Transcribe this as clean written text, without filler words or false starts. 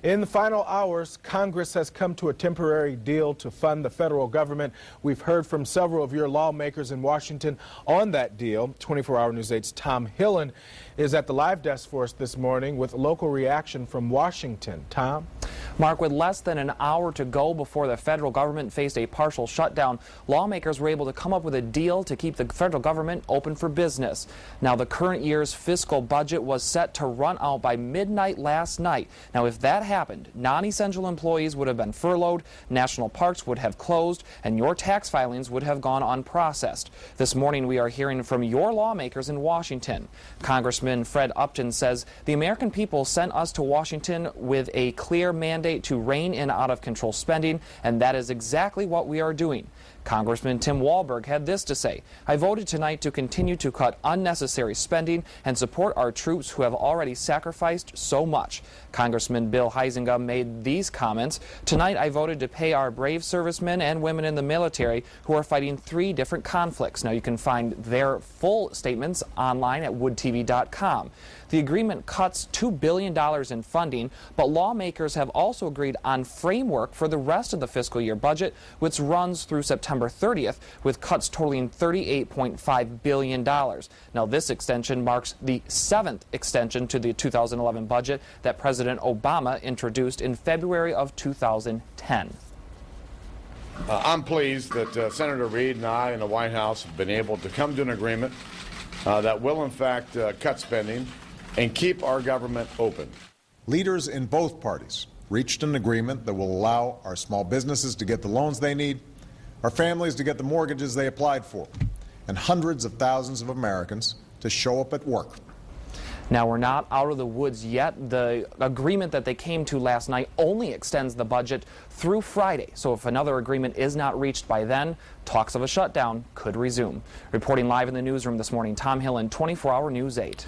In the final hours, Congress has come to a temporary deal to fund the federal government. We've heard from several of your lawmakers in Washington on that deal. 24-Hour News 8's Tom Hillen is at the live desk for us this morning with local reaction from Washington. Tom? Mark, with less than an hour to go before the federal government faced a partial shutdown, lawmakers were able to come up with a deal to keep the federal government open for business. Now, the current year's fiscal budget was set to run out by midnight last night. Now, if that happened, non-essential employees would have been furloughed, national parks would have closed, and your tax filings would have gone unprocessed. This morning, we are hearing from your lawmakers in Washington. Congressman Fred Upton says the American people sent us to Washington with a clear mandate to rein in out-of-control spending, and that is exactly what we are doing. Congressman Tim Walberg had this to say: I voted tonight to continue to cut unnecessary spending and support our troops who have already sacrificed so much. Congressman Bill Huizenga made these comments: tonight I voted to pay our brave servicemen and women in the military who are fighting 3 different conflicts. Now, you can find their full statements online at woodtv.com. The agreement cuts $2 billion in funding, but lawmakers have also agreed on framework for the rest of the fiscal year budget, which runs through September 30th, with cuts totaling $38.5 billion. Now, this extension marks the 7th extension to the 2011 budget that President Obama introduced in February of 2010. I'm pleased that Senator Reid and I in the White House have been able to come to an agreement that will, in fact, cut spending and keep our government open. Leaders in both parties reached an agreement that will allow our small businesses to get the loans they need, our families to get the mortgages they applied for, and hundreds of thousands of Americans to show up at work. Now, we're not out of the woods yet. The agreement that they came to last night only extends the budget through Friday. So if another agreement is not reached by then, talks of a shutdown could resume. Reporting live in the newsroom this morning, Tom Hillen, 24-Hour News 8.